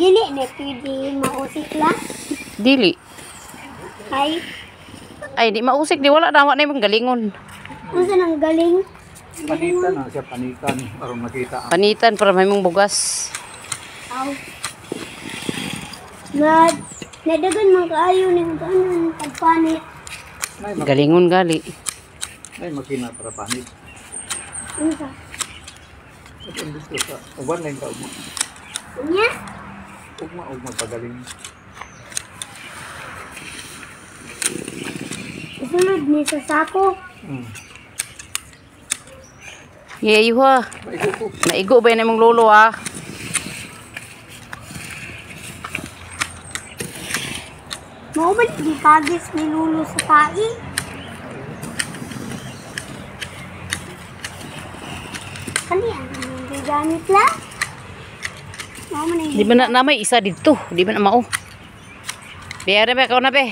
Dili na pwede mausik lang. Dili. Ay, di mausik. Di wala na. Wala na yung galingon. Ano sa nang galing? Panitan na siya, panitan. Para makita ang Panitan para may mong bugas. Aw. Nadagan man kaayo ni kanan pagpanit. Galingon gali. ay makina para panit. Ano sa? At ang gusto sa uban lang ka ugma. Unya? Ugma pagaling. Isulod ni sa sako. Yeyo ha. Maigo ko. Naigo ba yun mong lolo ha? Maubad di kagis ni Lulu sa tai. Kani ang gamit lang. Di ba na may isa dito? Di ba na mao? Biyara ba? Ikaw na be?